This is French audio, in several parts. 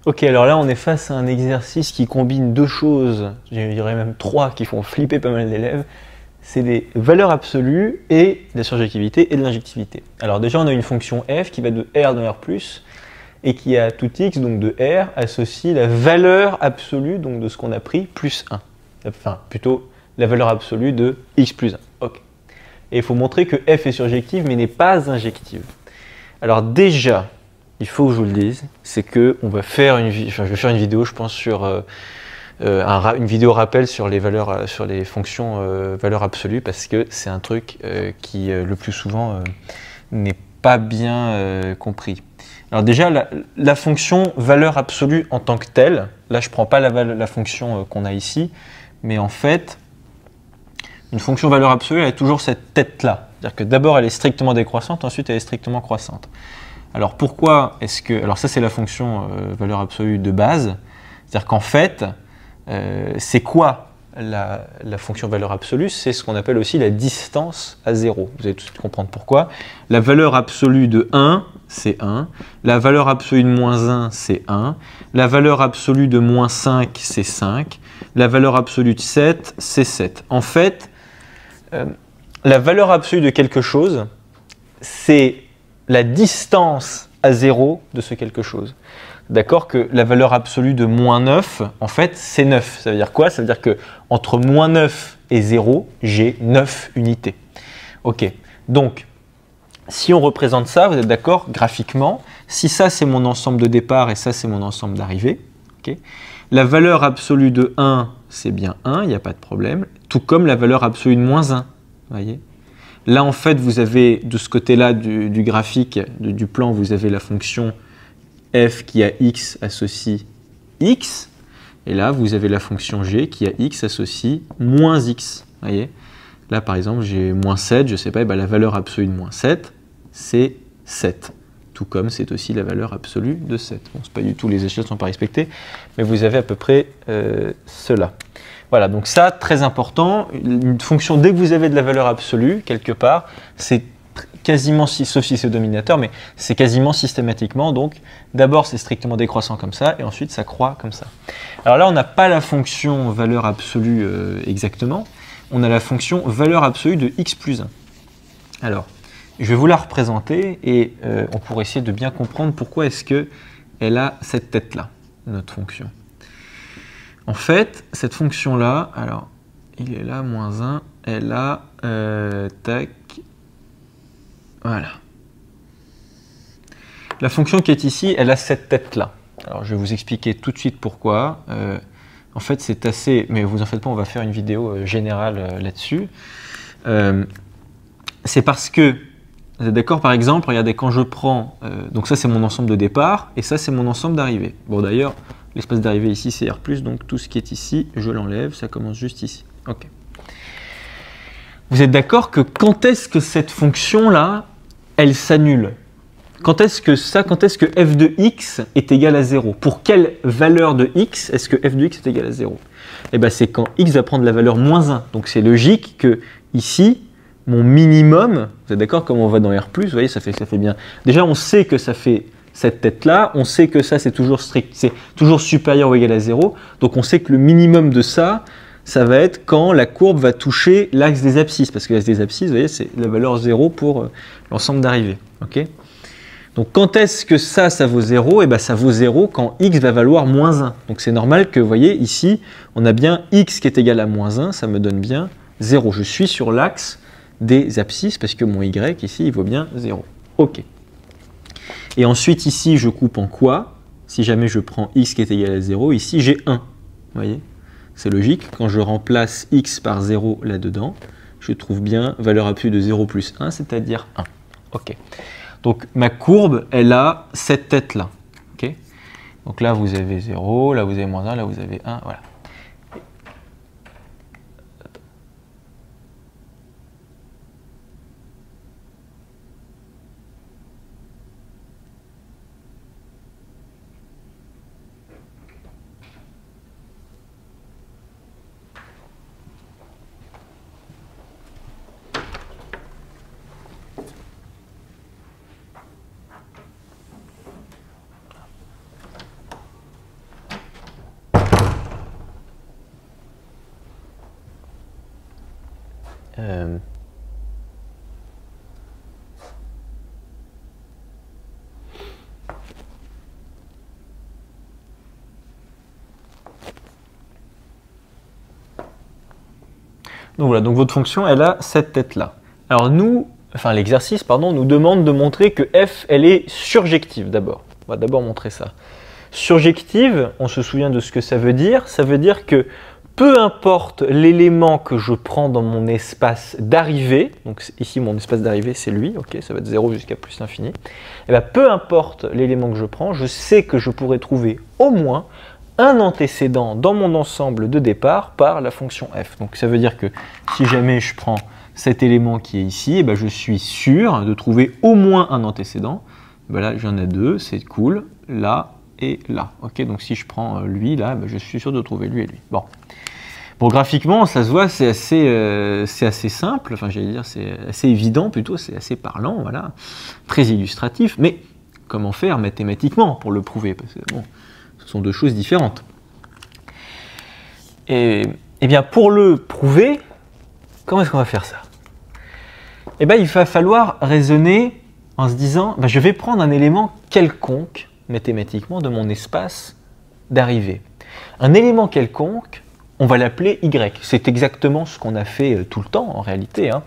Ok, alors là on est face à un exercice qui combine deux choses, je dirais même trois, qui font flipper pas mal d'élèves. C'est les valeurs absolues et la surjectivité et de l'injectivité. Alors déjà on a une fonction f qui va de R dans R+, et qui à tout x, donc de R, associe la valeur absolue, donc de ce qu'on a pris, plus 1. Enfin, plutôt la valeur absolue de x plus 1. Ok. Et il faut montrer que f est surjective mais n'est pas injective. Alors déjà, il faut que je vous le dise, c'est que on va faire je vais faire une vidéo, je pense, sur une vidéo rappel sur les valeurs, sur les fonctions valeurs absolues, parce que c'est un truc qui le plus souvent n'est pas bien compris. Alors déjà, la fonction valeur absolue en tant que telle, là je ne prends pas la fonction qu'on a ici, mais en fait, une fonction valeur absolue, elle a toujours cette tête-là. C'est-à-dire que d'abord elle est strictement décroissante, ensuite elle est strictement croissante. Alors pourquoi est-ce que... Alors ça c'est la fonction valeur absolue de base. C'est-à-dire qu'en fait, c'est quoi la fonction valeur absolue? C'est ce qu'on appelle aussi la distance à 0. Vous allez tout de suite comprendre pourquoi. La valeur absolue de 1, c'est 1. La valeur absolue de moins 1, c'est 1. La valeur absolue de moins 5, c'est 5. La valeur absolue de 7, c'est 7. En fait, la valeur absolue de quelque chose, c'est la distance à 0 de ce quelque chose. D'accord que la valeur absolue de moins 9, en fait, c'est 9. Ça veut dire quoi? Ça veut dire qu'entre moins 9 et 0, j'ai 9 unités. Ok, donc, si on représente ça, vous êtes d'accord, graphiquement, si ça c'est mon ensemble de départ et ça c'est mon ensemble d'arrivée, okay, la valeur absolue de 1, c'est bien 1, il n'y a pas de problème, tout comme la valeur absolue de moins 1, voyez. Là, en fait, vous avez de ce côté-là du graphique, du plan, vous avez la fonction f qui a x associe x. Et là, vous avez la fonction g qui a x associe moins x. Voyez. Là, par exemple, j'ai moins 7, je ne sais pas, et ben, la valeur absolue de moins 7, c'est 7. Tout comme c'est aussi la valeur absolue de 7. Bon, c'est pas du tout, les échelles ne sont pas respectées, mais vous avez à peu près cela. Voilà, donc ça, très important, une fonction, dès que vous avez de la valeur absolue, quelque part, c'est quasiment, sauf si c'est au dominateur, mais c'est quasiment systématiquement, donc d'abord c'est strictement décroissant comme ça, et ensuite ça croît comme ça. Alors là, on n'a pas la fonction valeur absolue exactement, on a la fonction valeur absolue de x plus 1. Alors, je vais vous la représenter, et on pourrait essayer de bien comprendre pourquoi est-ce qu'elle a cette tête-là, notre fonction. En fait, cette fonction-là, alors, il est là, moins 1, elle a, tac, voilà. La fonction qui est ici, elle a cette tête-là. Alors, je vais vous expliquer tout de suite pourquoi. En fait, c'est assez, mais vous en faites pas, on va faire une vidéo générale là-dessus. C'est parce que, vous êtes d'accord, par exemple, regardez, quand je prends, donc ça c'est mon ensemble de départ, et ça c'est mon ensemble d'arrivée. Bon d'ailleurs, l'espace d'arrivée ici c'est R+, donc tout ce qui est ici, je l'enlève, ça commence juste ici. Ok. Vous êtes d'accord que quand est-ce que cette fonction-là, elle s'annule? Quand est-ce que f de x est égal à 0? Pour quelle valeur de x est-ce que f de x est égal à 0? Eh bien c'est quand x va prendre la valeur moins 1. Donc c'est logique que ici, mon minimum, vous êtes d'accord, comme on va dans R+, vous voyez, ça fait bien. Déjà, on sait que ça fait cette tête-là, on sait que ça, c'est toujours strict, c'est toujours supérieur ou égal à 0. Donc, on sait que le minimum de ça, ça va être quand la courbe va toucher l'axe des abscisses. Parce que l'axe des abscisses, vous voyez, c'est la valeur 0 pour l'ensemble d'arrivée. Okay, donc, quand est-ce que ça vaut 0? Eh bien, ça vaut 0 quand x va valoir moins 1. Donc, c'est normal que, vous voyez, ici, on a bien x qui est égal à moins 1, ça me donne bien 0. Je suis sur l'axe des abscisses parce que mon y ici il vaut bien 0. Ok. Et ensuite ici je coupe en quoi? Si jamais je prends x qui est égal à 0, ici j'ai 1. Vous voyez? C'est logique, quand je remplace x par 0 là-dedans, je trouve bien valeur absolue de 0 plus 1, c'est-à-dire 1. Ok. Donc ma courbe, elle a cette tête-là. Okay, donc là vous avez 0, là vous avez moins 1, là vous avez 1, voilà. Donc voilà, donc votre fonction, elle a cette tête-là. Alors nous, enfin l'exercice, pardon, nous demande de montrer que f, elle est surjective d'abord. On va d'abord montrer ça. Surjective, on se souvient de ce que ça veut dire. Ça veut dire que peu importe l'élément que je prends dans mon espace d'arrivée, donc ici mon espace d'arrivée c'est lui, ok, ça va de 0 jusqu'à plus l'infini, et bien peu importe l'élément que je prends, je sais que je pourrais trouver au moins un antécédent dans mon ensemble de départ par la fonction f. Donc ça veut dire que si jamais je prends cet élément qui est ici, et ben je suis sûr de trouver au moins un antécédent. Ben là j'en ai deux, c'est cool, là et là. Ok, donc si je prends lui là, ben je suis sûr de trouver lui et lui. Bon. Bon, graphiquement, ça se voit, c'est assez simple, enfin j'allais dire c'est assez évident plutôt, c'est assez parlant, voilà, très illustratif, mais comment faire mathématiquement pour le prouver? Parce que bon, ce sont deux choses différentes. Et bien pour le prouver, comment est-ce qu'on va faire ça? Eh bien il va falloir raisonner en se disant, ben, je vais prendre un élément quelconque mathématiquement de mon espace d'arrivée. Un élément quelconque, on va l'appeler Y. C'est exactement ce qu'on a fait tout le temps en réalité. Hein.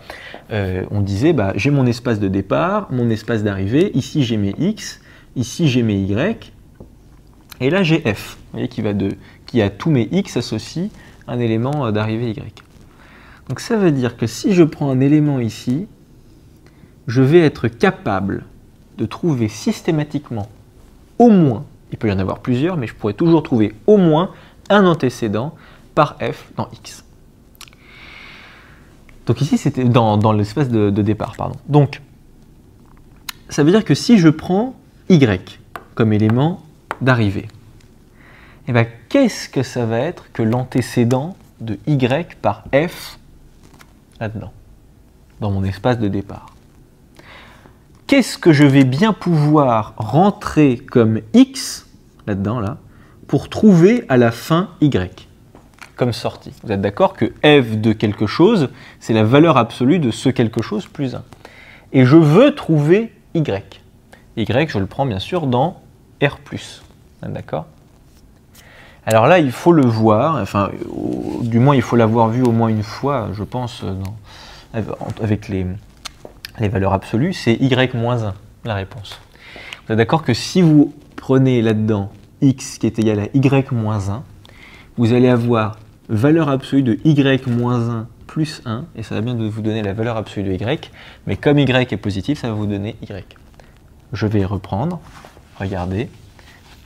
On disait, bah, j'ai mon espace de départ, mon espace d'arrivée, ici j'ai mes X, ici j'ai mes Y, et là j'ai F, vous voyez, qui a tous mes X associés à un élément d'arrivée Y. Donc ça veut dire que si je prends un élément ici, je vais être capable de trouver systématiquement au moins, il peut y en avoir plusieurs, mais je pourrais toujours trouver au moins un antécédent par f dans x. Donc ici, c'était dans l'espace de départ, pardon. Donc, ça veut dire que si je prends y comme élément d'arrivée, eh bien, qu'est-ce que ça va être que l'antécédent de y par f là-dedans, dans mon espace de départ? Qu'est-ce que je vais bien pouvoir rentrer comme x là-dedans, là, pour trouver à la fin y comme sortie? Vous êtes d'accord que f de quelque chose, c'est la valeur absolue de ce quelque chose plus 1. Et je veux trouver y. Y, je le prends bien sûr dans R+. D'accord? Alors là, il faut le voir, enfin, du moins il faut l'avoir vu au moins une fois, je pense, avec les valeurs absolues, c'est y-1, la réponse. Vous êtes d'accord que si vous prenez là-dedans x qui est égal à y-1, vous allez avoir valeur absolue de y-1 plus 1, et ça va bien vous donner la valeur absolue de y, mais comme y est positif, ça va vous donner y. Je vais reprendre, regardez,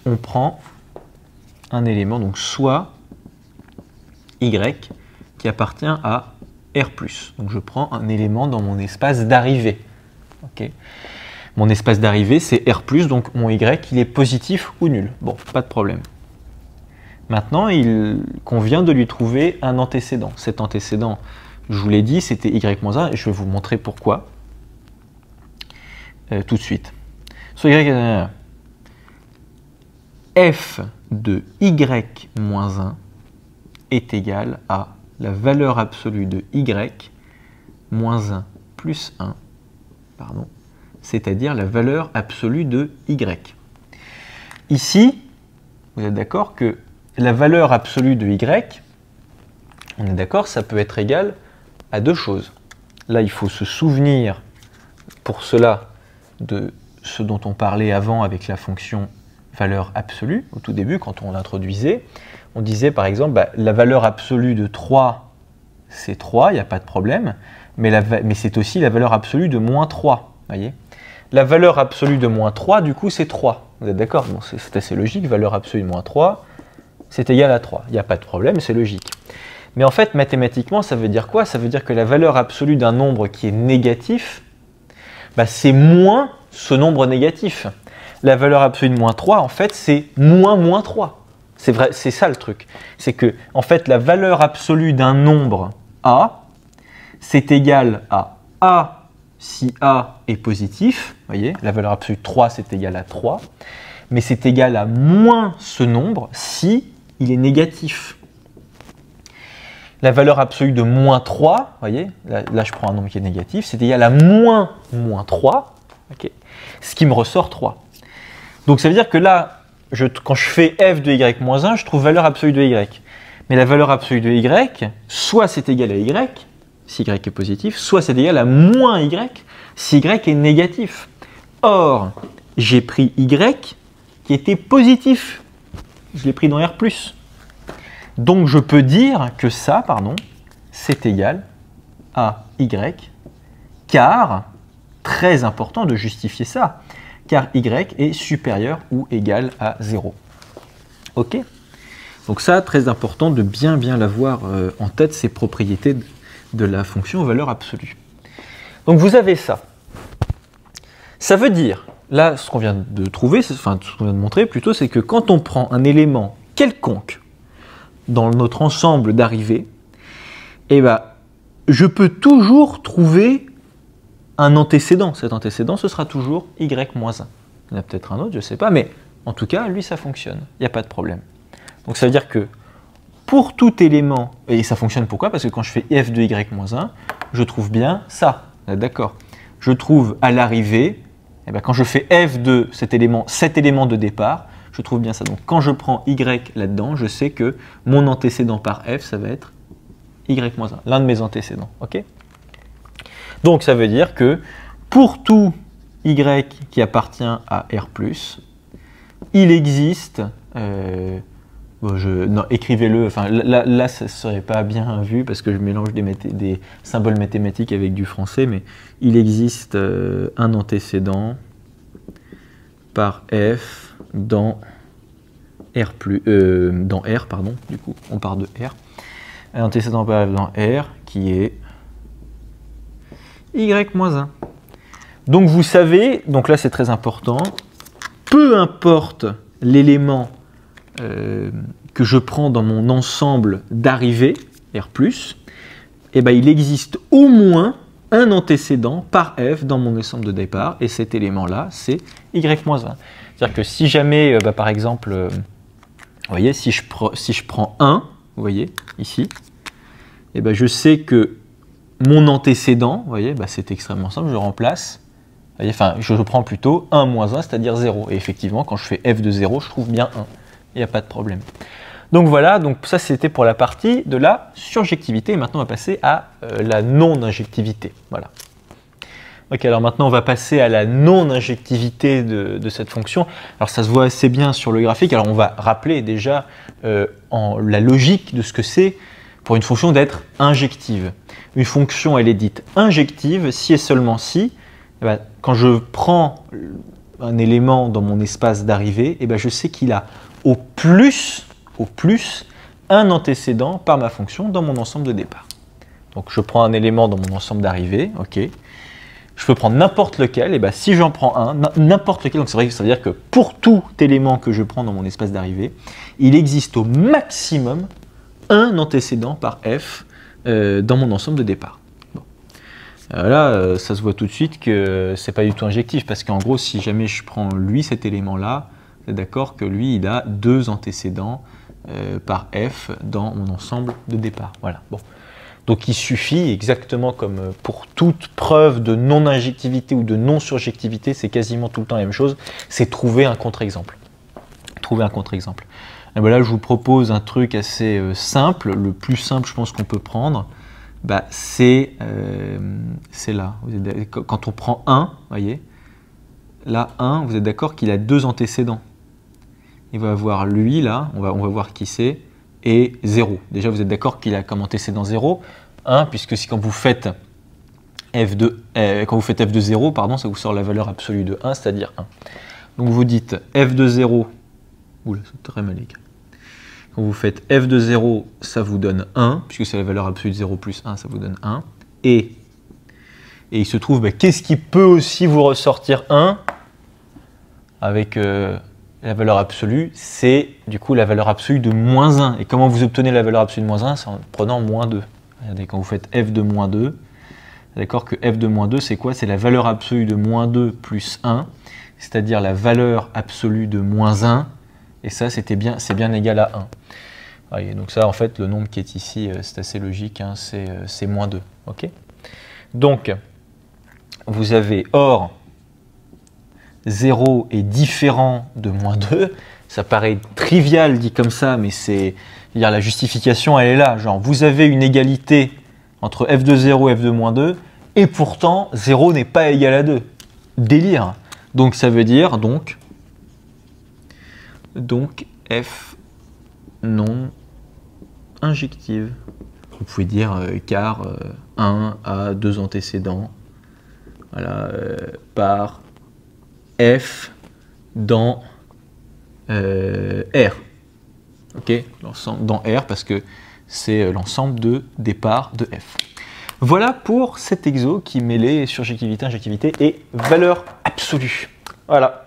on prend un élément, donc soit y qui appartient à R+. Donc je prends un élément dans mon espace d'arrivée. Okay. Mon espace d'arrivée, c'est R+, donc mon y, il est positif ou nul. Bon, pas de problème. Maintenant, il convient de lui trouver un antécédent. Cet antécédent, je vous l'ai dit, c'était y-1, et je vais vous montrer pourquoi tout de suite. Soit y, f de y-1 est égal à la valeur absolue de y moins 1 plus 1, pardon, c'est-à-dire la valeur absolue de y. Ici, vous êtes d'accord que la valeur absolue de y, on est d'accord, ça peut être égal à deux choses. Là, il faut se souvenir, pour cela, de ce dont on parlait avant avec la fonction valeur absolue, au tout début, quand on l'introduisait. On disait par exemple, bah, la valeur absolue de 3, c'est 3, il n'y a pas de problème, mais c'est aussi la valeur absolue de moins 3, voyez. La valeur absolue de moins 3, du coup, c'est 3. Vous êtes d'accord? Bon, c'est assez logique, valeur absolue de moins 3, c'est égal à 3. Il n'y a pas de problème, c'est logique. Mais en fait, mathématiquement, ça veut dire quoi? Ça veut dire que la valeur absolue d'un nombre qui est négatif, bah, c'est moins ce nombre négatif. La valeur absolue de moins 3, en fait, c'est moins 3. C'est vrai, c'est ça le truc. C'est que, en fait, la valeur absolue d'un nombre A, c'est égal à A si A est positif. Vous voyez, la valeur absolue de 3, c'est égal à 3. Mais c'est égal à moins ce nombre si il est négatif. la valeur absolue de moins 3, vous voyez, là je prends un nombre qui est négatif, c'est égal à moins 3, okay, ce qui me ressort 3. Donc ça veut dire que là, quand je fais f de y moins 1, je trouve valeur absolue de y. Mais la valeur absolue de y, soit c'est égal à y, si y est positif, soit c'est égal à moins y, si y est négatif. Or, j'ai pris y qui était positif. Je l'ai pris dans R+. Donc je peux dire que ça, c'est égal à y, car, très important de justifier ça, car y est supérieur ou égal à 0. Ok? Donc ça, très important de bien l'avoir en tête, ces propriétés de la fonction valeur absolue. Donc vous avez ça. Ça veut dire, là, ce qu'on vient de trouver, enfin, ce qu'on vient de montrer plutôt, c'est que quand on prend un élément quelconque dans notre ensemble d'arrivées, eh ben, je peux toujours trouver un antécédent. Cet antécédent, ce sera toujours y moins 1. Il y en a peut-être un autre, je ne sais pas, mais en tout cas, lui, ça fonctionne. Il n'y a pas de problème. Donc ça veut dire que pour tout élément, et ça fonctionne pourquoi? Parce que quand je fais f de y moins 1, je trouve bien ça. D'accord. Je trouve à l'arrivée, eh ben, quand je fais f de cet élément de départ, je trouve bien ça. Donc quand je prends y là-dedans, je sais que mon antécédent par f, ça va être y moins 1, l'un de mes antécédents. Ok? Donc ça veut dire que pour tout y qui appartient à R+, il existe, non, écrivez-le, enfin là ça ne serait pas bien vu parce que je mélange des symboles mathématiques avec du français, mais il existe un antécédent par f dans R+, dans R, pardon, du coup, on part de R. Un antécédent par f dans R qui est y moins 1. Donc vous savez, donc là c'est très important, peu importe l'élément que je prends dans mon ensemble d'arrivées, R+, eh ben, il existe au moins un antécédent par f dans mon ensemble de départ, et cet élément-là, c'est y moins 1. C'est-à-dire que si jamais, par exemple, vous voyez, si je prends 1, vous voyez, ici, eh ben, je sais que mon antécédent, vous voyez, bah, c'est extrêmement simple, je remplace, vous voyez, enfin, je prends plutôt 1 moins 1, c'est-à-dire 0. Et effectivement, quand je fais f de 0, je trouve bien 1. Il n'y a pas de problème. Donc voilà, donc ça c'était pour la partie de la surjectivité. Et maintenant, on va passer à la non-injectivité. Voilà. Ok, alors maintenant, on va passer à la non-injectivité de cette fonction. Alors ça se voit assez bien sur le graphique. Alors on va rappeler déjà la logique de ce que c'est pour une fonction d'être injective. Une fonction, elle est dite injective si et seulement si, eh ben, quand je prends un élément dans mon espace d'arrivée, eh ben, je sais qu'il a au plus un antécédent par ma fonction dans mon ensemble de départ. Donc je prends un élément dans mon ensemble d'arrivée, ok. Je peux prendre n'importe lequel, et ben, si j'en prends un, n'importe lequel, donc c'est vrai que ça veut dire que pour tout élément que je prends dans mon espace d'arrivée, il existe au maximum un antécédent par f dans mon ensemble de départ. Bon. Là, ça se voit tout de suite que c'est pas du tout injectif, parce qu'en gros, si jamais je prends lui, cet élément-là, c'est d'accord que lui, il a deux antécédents par f dans mon ensemble de départ. Voilà. Bon. Donc il suffit, exactement comme pour toute preuve de non-injectivité ou de non-surjectivité, c'est quasiment tout le temps la même chose, c'est trouver un contre-exemple. Trouver un contre-exemple. Et ben là, je vous propose un truc assez simple, le plus simple, je pense qu'on peut prendre, bah, c'est là. Quand on prend 1, vous voyez, là, 1, vous êtes d'accord qu'il a deux antécédents. Il va avoir lui, là, on va voir qui c'est, et 0. Déjà, vous êtes d'accord qu'il a comme antécédent 0, 1, puisque si quand vous faites f de 0, pardon, ça vous sort la valeur absolue de 1, c'est-à-dire 1. Donc vous dites f de 0, oula, c'est très mal écrit. Quand vous faites f de 0, ça vous donne 1, puisque c'est la valeur absolue de 0 plus 1, ça vous donne 1. Et il se trouve, bah, qu'est-ce qui peut aussi vous ressortir 1 avec la valeur absolue? C'est du coup la valeur absolue de moins 1. Et comment vous obtenez la valeur absolue de moins 1? C'est en prenant moins 2. Regardez, quand vous faites f de moins 2, d'accord que f de moins 2, c'est quoi? C'est la valeur absolue de moins 2 plus 1, c'est-à-dire la valeur absolue de moins 1. Et ça, c'est bien égal à 1. Et donc ça, en fait, le nombre qui est ici, c'est assez logique, hein, c'est moins 2. Okay, donc, vous avez or 0 est différent de moins 2. Ça paraît trivial dit comme ça, mais c'est la justification, elle est là. Genre, vous avez une égalité entre f de 0 et f de moins 2, et pourtant, 0 n'est pas égal à 2. Délire. Donc, ça veut dire, donc f non injective. Vous pouvez dire car 1 a 2 antécédents, voilà, par f dans R. Ok, l'ensemble dans R parce que c'est l'ensemble de départ de f. Voilà pour cet exo qui mêlait surjectivité, injectivité et valeur absolue. Voilà.